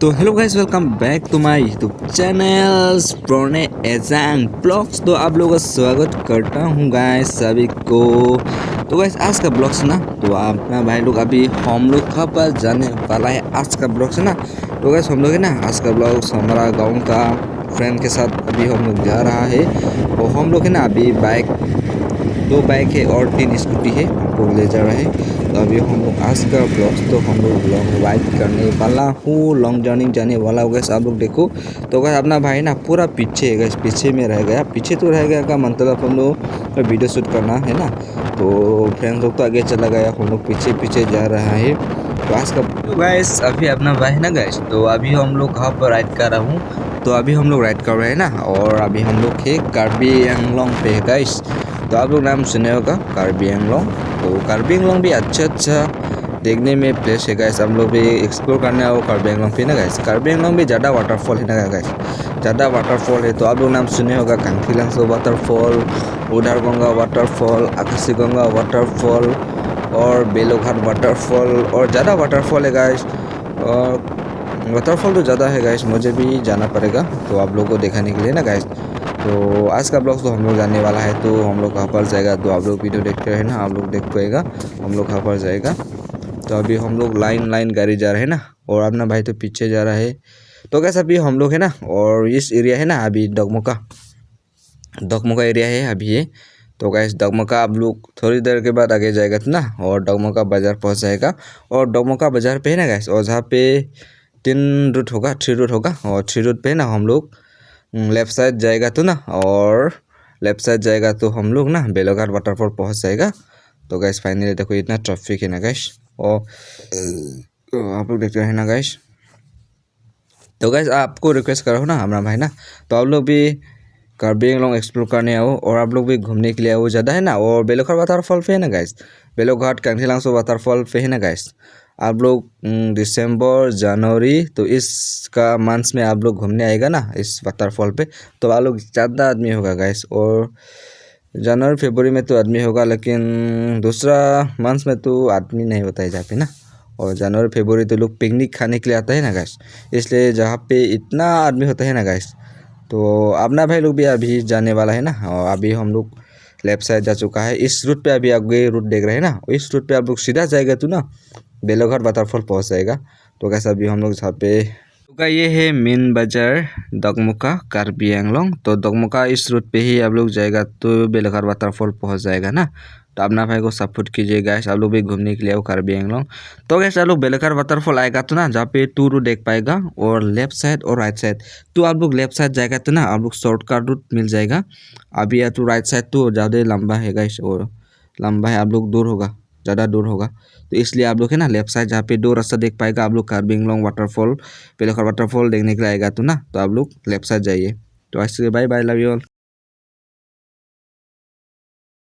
तो hello guys, welcome back to my YouTube channel प्रोने एजांग ब्लॉग्स। तो आप लोगों का स्वागत करता हूं गाइस सभी को। तो गाइस आज का ब्लॉग्स ना, तो अपना भाई लोग अभी हम लोग कहाँ पर जाने वाला है आज का ब्लॉग्स है ना। तो गाइस हम लोग है ना, आज का ब्लॉग्स हमारा गाँव का फ्रेंड के साथ अभी हम लोग जा रहा है। और हम लोग है ना अभी दो बाइक है और 3 स्कूटी है, हमको ले जा रहे हैं। तो अभी हम लोग आज का ब्लॉग्स तो हम लोग लॉन्ग राइड करने वाला हूँ, लॉन्ग जर्नी जाने वाला हो गया। आप लोग देखो तो गैस अपना भाई ना पूरा पीछे है गैस, पीछे में रह गया। पीछे तो रह गया का मतलब हम लोग वीडियो शूट करना है ना। तो फ्रेंड्स लोग तो आगे चला गया, हम लोग पीछे पीछे जा रहा है। तो आज का तो गैस अभी अपना भाई है ना गैस, तो अभी हम लोग कहाँ पर राइड कर रहा हूँ। तो अभी हम लोग राइड कर रहे हैं ना, और अभी हम लोग है कार्बी एंगलोंग पे है गैस। तो आप लोग नाम सुने होगा कार्बी एंगलोंग। तो कार्बी एंगलोंग भी अच्छा देखने में प्लेस है गैस, हम लोग भी एक्सप्लोर करने आओ कार्बी एंगलोंग पे ना गैस। कार्बी एंगलोंग भी ज़्यादा वाटरफॉल है ना गैस, ज़्यादा वाटरफॉल है। तो आप लोग नाम सुने होगा कांखीलांसो वाटरफॉल, उधार गंगा वाटरफॉल, आकाशी गंगा वाटरफॉल और बेलोघाट वाटरफॉल, और ज़्यादा वाटरफॉल है गैस। और वाटरफॉल तो ज़्यादा है गैस, मुझे भी जाना पड़ेगा तो आप लोगों को दिखाने के लिए ना गैस। तो आज का ब्लॉग तो हम लोग जाने वाला है, तो हम लोग कहाँ पर जाएगा तो आप लोग वीडियो देखते रहे ना, आप लोग देख पाएगा हम लोग कहाँ पर जाएगा। तो अभी हम लोग लाइन लाइन गाड़ी जा रहे हैं ना, और अपना भाई तो पीछे जा रहा है। तो कैसे अभी हम लोग है ना, और इस एरिया है ना अभी डगमोका एरिया है अभी ये। तो गैस डगमोका आप लोग थोड़ी देर के बाद आगे जाएगा तो ना, और डगमोका बाज़ार पहुंच जाएगा। और डगमोका बाज़ार पे है ना गैस, और जहाँ पे 3 रूट होगा, और 3 रूट पे ना हम लोग लेफ़्ट साइड जाएगा तो ना, और लेफ़्ट साइड जाएगा तो हम लोग ना बेलोघाट वाटरफॉल पहुंच जाएगा। तो गैस फाइनली देखो इतना ट्रैफिक है ना गैस, और तो आप लोग देखते हैं ना गैस। तो गैस आपको रिक्वेस्ट कर रहा हूँ ना हमारा भाई ना, तो आप लोग भी कार्बी एंगलोंग एक्सप्लोर करने आओ, और आप लोग भी घूमने के लिए आओ ज़्यादा है ना। और बेलोघाट वाटरफॉल पे है ना गैस, बेलोघाट कांखीलांसो वाटरफॉल पे है ना गैस। आप लोग दिसंबर जनवरी तो इसका मंथ्स में आप लोग घूमने आएगा ना इस वाटरफॉल पे, तो आप लोग ज़्यादा आदमी होगा गैस। और जनवरी फरवरी में तो आदमी होगा, लेकिन दूसरा मंथ्स में तो आदमी नहीं होता है जहाँ पे ना। और जनवरी फरवरी तो लोग पिकनिक खाने के लिए आता है ना गैस, इसलिए जहाँ पे इतना आदमी होता है ना गैस। तो अपना भाई लोग भी अभी जाने वाला है ना, और अभी हम लोग लेफ्ट साइड जा चुका है। इस रूट पे अभी आगे रूट देख रहे हैं ना, इस रूट पे आप लोग सीधा जाएगा तो ना बेलोघाट वाटरफॉल पहुंच जाएगा। तो कैसा अभी हम लोग जहाँ पे का ये है मेन बाजार डगमोका कार्बी एंगलोंग। तो डगमोका इस रूट पे ही आप लोग जाएगा तो बेलोघाट वाटरफॉल पहुंच जाएगा ना। तो अपना भाई को सपोर्ट कीजिए गाइस, आप लोग भी घूमने के लिए आओ कार्बी एंगलोंग। तो गैस आप लोग बेलोघाट वाटरफॉल आएगा तो ना, जहाँ पे 2 रूट देख पाएगा, और लेफ्ट साइड और राइट साइड। तो आप लोग लेफ्ट साइड जाएगा तो ना आप लोग शॉर्टकट रूट मिल जाएगा। अभी या तो राइट साइड तो ज़्यादा लंबा है गाइस, और लंबा है आप लोग दूर होगा, ज़्यादा दूर होगा। तो इसलिए आप लोग है ना लेफ्ट साइड जहाँ पे 2 रास्ता देख पाएगा, आप लोग कार्बी एंगलोंग वाटरफॉल बेलोघाट वाटरफॉल देखने के लिए आएगा तो ना, तो आप लोग लेफ्ट साइड जाइए। तो ऐसे bye bye, love you all.